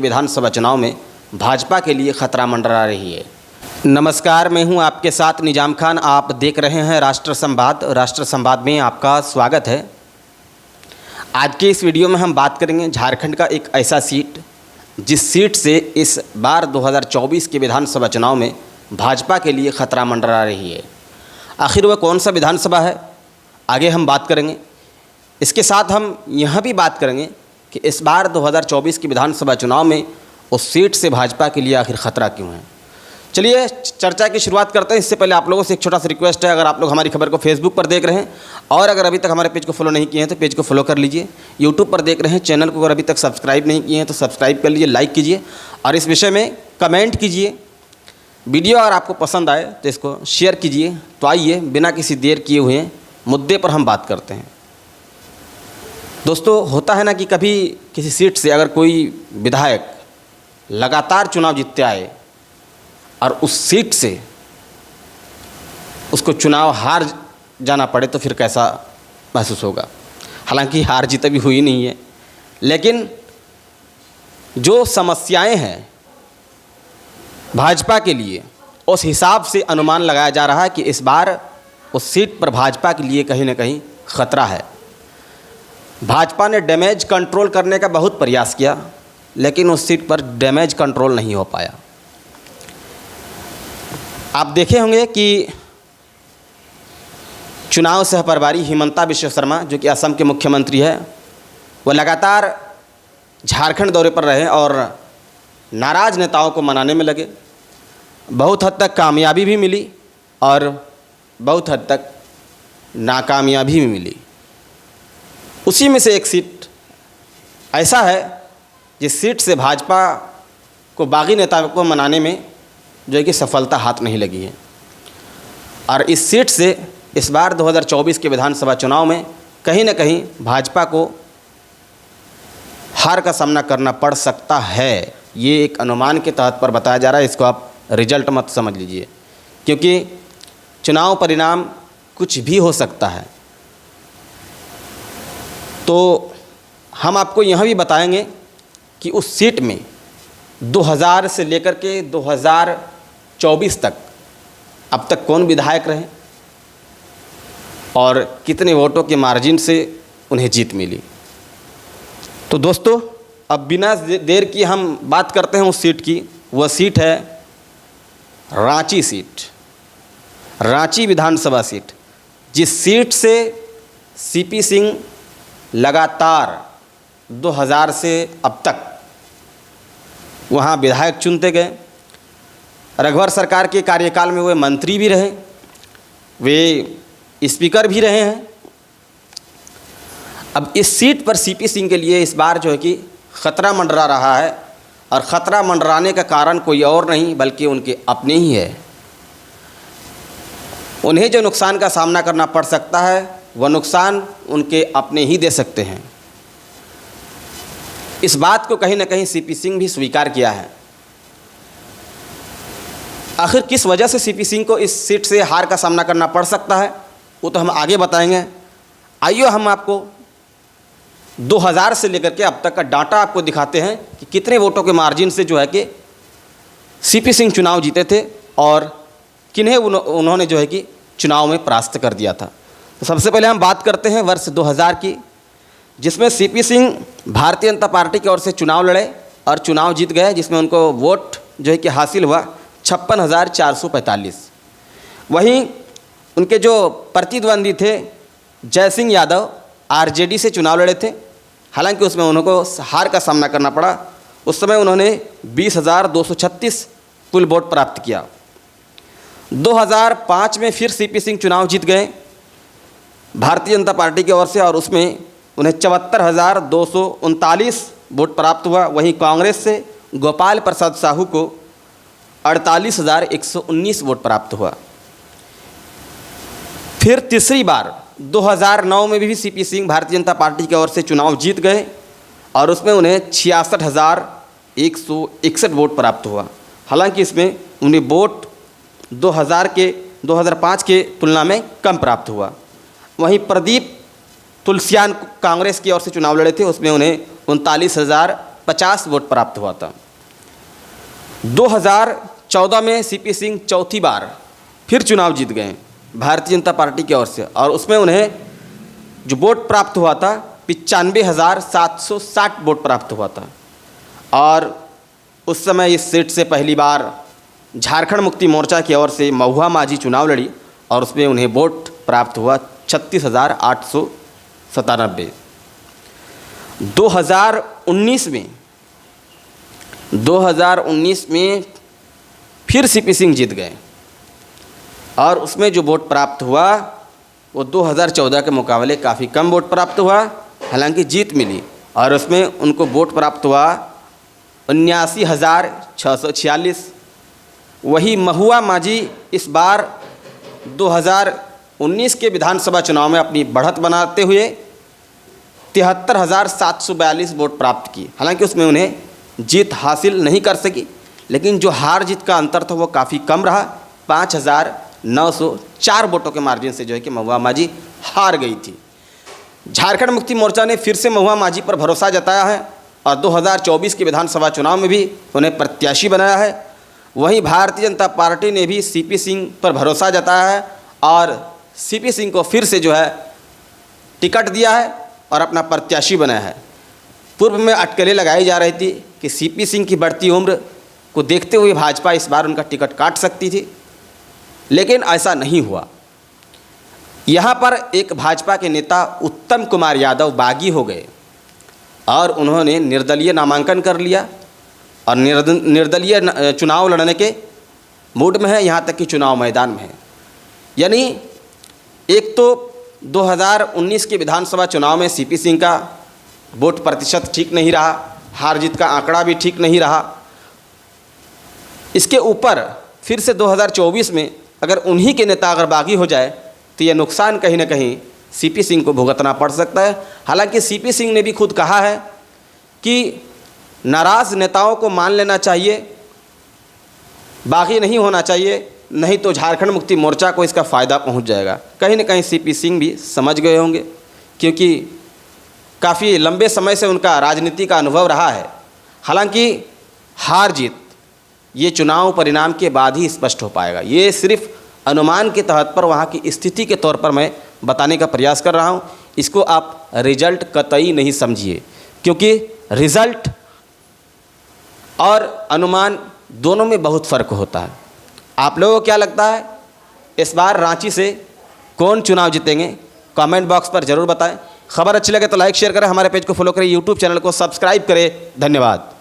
विधानसभा चुनाव में भाजपा के लिए खतरा मंडरा रही है। नमस्कार, मैं हूं आपके साथ निजाम खान। आप देख रहे हैं राष्ट्र संवाद। राष्ट्र संवाद में आपका स्वागत है। आज के इस वीडियो में हम बात करेंगे झारखंड का एक ऐसा सीट जिस सीट से इस बार 2024 के विधानसभा चुनाव में भाजपा के लिए खतरा मंडरा रही है। आखिर वह कौन सा विधानसभा है, आगे हम बात करेंगे। इसके साथ हम यह भी बात करेंगे कि इस बार 2024 के विधानसभा चुनाव में उस सीट से भाजपा के लिए आखिर खतरा क्यों है। चलिए चर्चा की शुरुआत करते हैं। इससे पहले आप लोगों से एक छोटा सा रिक्वेस्ट है, अगर आप लोग हमारी खबर को फेसबुक पर देख रहे हैं और अगर अभी तक हमारे पेज को फॉलो नहीं किए हैं तो पेज को फॉलो कर लीजिए। यूट्यूब पर देख रहे हैं, चैनल को अगर अभी तक सब्सक्राइब नहीं किए हैं तो सब्सक्राइब कर लीजिए, लाइक कीजिए और इस विषय में कमेंट कीजिए। वीडियो अगर आपको पसंद आए तो इसको शेयर कीजिए। तो आइए बिना किसी देर किए हुए मुद्दे पर हम बात करते हैं। दोस्तों, होता है ना कि कभी किसी सीट से अगर कोई विधायक लगातार चुनाव जीतते आए और उस सीट से उसको चुनाव हार जाना पड़े तो फिर कैसा महसूस होगा। हालांकि हार जीत अभी हुई नहीं है, लेकिन जो समस्याएं हैं भाजपा के लिए उस हिसाब से अनुमान लगाया जा रहा है कि इस बार उस सीट पर भाजपा के लिए कहीं ना कहीं खतरा है। भाजपा ने डैमेज कंट्रोल करने का बहुत प्रयास किया, लेकिन उस सीट पर डैमेज कंट्रोल नहीं हो पाया। आप देखे होंगे कि चुनाव सह प्रभारी हिमंता बिश्व शर्मा, जो कि असम के मुख्यमंत्री है, वह लगातार झारखंड दौरे पर रहे और नाराज नेताओं को मनाने में लगे। बहुत हद तक कामयाबी भी मिली और बहुत हद तक नाकामयाबी भी मिली। उसी में से एक सीट ऐसा है जिस सीट से भाजपा को बागी नेताओं को मनाने में जो है कि सफलता हाथ नहीं लगी है और इस सीट से इस बार 2024 के विधानसभा चुनाव में कहीं ना कहीं भाजपा को हार का सामना करना पड़ सकता है। ये एक अनुमान के तहत पर बताया जा रहा है, इसको आप रिजल्ट मत समझ लीजिए, क्योंकि चुनाव परिणाम कुछ भी हो सकता है। तो हम आपको यह भी बताएंगे कि उस सीट में 2000 से लेकर के 2024 तक अब तक कौन विधायक रहे और कितने वोटों के मार्जिन से उन्हें जीत मिली। तो दोस्तों, अब बिना देर की हम बात करते हैं उस सीट की। वह सीट है रांची सीट, रांची विधानसभा सीट, जिस सीट से सीपी सिंह लगातार 2000 से अब तक वहाँ विधायक चुनते गए। रघुवर सरकार के कार्यकाल में वे मंत्री भी रहे, वे स्पीकर भी रहे हैं। अब इस सीट पर सीपी सिंह के लिए इस बार जो है कि खतरा मंडरा रहा है और ख़तरा मंडराने का कारण कोई और नहीं बल्कि उनके अपने ही है। उन्हें जो नुकसान का सामना करना पड़ सकता है वह नुकसान उनके अपने ही दे सकते हैं। इस बात को कहीं ना कहीं सीपी सिंह भी स्वीकार किया है। आखिर किस वजह से सीपी सिंह को इस सीट से हार का सामना करना पड़ सकता है वो तो हम आगे बताएंगे। आइए हम आपको 2000 से लेकर के अब तक का डाटा आपको दिखाते हैं कि कितने वोटों के मार्जिन से जो है कि सीपी सिंह चुनाव जीते थे और किन्हें उन्होंने जो है कि चुनाव में परास्त कर दिया था। तो सबसे पहले हम बात करते हैं वर्ष 2000 की, जिसमें सीपी सिंह भारतीय जनता पार्टी की ओर से चुनाव लड़े और चुनाव जीत गए, जिसमें उनको वोट जो है कि हासिल हुआ 56,445। वहीं उनके जो प्रतिद्वंदी थे जयसिंह यादव आरजेडी से चुनाव लड़े थे, हालांकि उसमें उनको हार का सामना करना पड़ा। उस समय उन्होंने 20,236 कुल वोट प्राप्त किया। 2005 में फिर सीपी सिंह चुनाव जीत गए भारतीय जनता पार्टी की ओर से और उसमें उन्हें 74,239 वोट प्राप्त हुआ। वहीं कांग्रेस से गोपाल प्रसाद साहू को 48,119 वोट प्राप्त हुआ। फिर तीसरी बार 2009 में भी सीपी सिंह भारतीय जनता पार्टी की ओर से चुनाव जीत गए और उसमें उन्हें 66,161 वोट प्राप्त हुआ। हालांकि इसमें उन्हें वोट 2005 के तुलना में कम प्राप्त हुआ। वहीं प्रदीप तुलसियान कांग्रेस की ओर से चुनाव लड़े थे, उसमें उन्हें 39,000 50 वोट प्राप्त हुआ था। 2014 में सीपी सिंह चौथी बार फिर चुनाव जीत गए भारतीय जनता पार्टी की ओर से, और उसमें उन्हें जो वोट प्राप्त हुआ था 95,760 वोट प्राप्त हुआ था। और उस समय इस सीट से पहली बार झारखंड मुक्ति मोर्चा की ओर से महुआ माझी चुनाव लड़ी और उसमें उन्हें वोट प्राप्त हुआ 36,897। 2019 में फिर सीपी सिंह जीत गए और उसमें जो वोट प्राप्त हुआ वो 2014 के मुकाबले काफ़ी कम वोट प्राप्त हुआ, हालांकि जीत मिली और उसमें उनको वोट प्राप्त हुआ 79,646। वही महुआ माझी इस बार 2019 के विधानसभा चुनाव में अपनी बढ़त बनाते हुए 73,742 वोट प्राप्त की। हालांकि उसमें उन्हें जीत हासिल नहीं कर सकी, लेकिन जो हार जीत का अंतर था वो काफ़ी कम रहा। 5,904 वोटों के मार्जिन से जो है कि महुआ माझी हार गई थी। झारखंड मुक्ति मोर्चा ने फिर से महुआ माझी पर भरोसा जताया है और 2024 के विधानसभा चुनाव में भी उन्हें प्रत्याशी बनाया है। वहीं भारतीय जनता पार्टी ने भी सीपी सिंह पर भरोसा जताया है और सीपी सिंह को फिर से जो है टिकट दिया है और अपना प्रत्याशी बनाया है। पूर्व में अटकलें लगाई जा रही थी कि सीपी सिंह की बढ़ती उम्र को देखते हुए भाजपा इस बार उनका टिकट काट सकती थी, लेकिन ऐसा नहीं हुआ। यहाँ पर एक भाजपा के नेता उत्तम कुमार यादव बागी हो गए और उन्होंने निर्दलीय नामांकन कर लिया और निर्दलीय चुनाव लड़ने के मूड में है, यहाँ तक कि चुनाव मैदान में है। यानी एक तो 2019 के विधानसभा चुनाव में सीपी सिंह का वोट प्रतिशत ठीक नहीं रहा, हार जीत का आंकड़ा भी ठीक नहीं रहा। इसके ऊपर फिर से 2024 में अगर उन्हीं के नेता अगर बागी हो जाए तो यह नुकसान कहीं ना कहीं सीपी सिंह को भुगतना पड़ सकता है। हालांकि सीपी सिंह ने भी खुद कहा है कि नाराज़ नेताओं को मान लेना चाहिए, बागी नहीं होना चाहिए, नहीं तो झारखंड मुक्ति मोर्चा को इसका फ़ायदा पहुंच जाएगा। कहीं ना कहीं सीपी सिंह भी समझ गए होंगे, क्योंकि काफ़ी लंबे समय से उनका राजनीति का अनुभव रहा है। हालांकि हार जीत ये चुनाव परिणाम के बाद ही स्पष्ट हो पाएगा। ये सिर्फ अनुमान के तहत पर वहाँ की स्थिति के तौर पर मैं बताने का प्रयास कर रहा हूँ। इसको आप रिजल्ट कतई नहीं समझिए, क्योंकि रिजल्ट और अनुमान दोनों में बहुत फ़र्क होता है। आप लोगों को क्या लगता है इस बार रांची से कौन चुनाव जीतेंगे? कमेंट बॉक्स पर ज़रूर बताएं। खबर अच्छी लगे तो लाइक शेयर करें, हमारे पेज को फॉलो करें, यूट्यूब चैनल को सब्सक्राइब करें। धन्यवाद।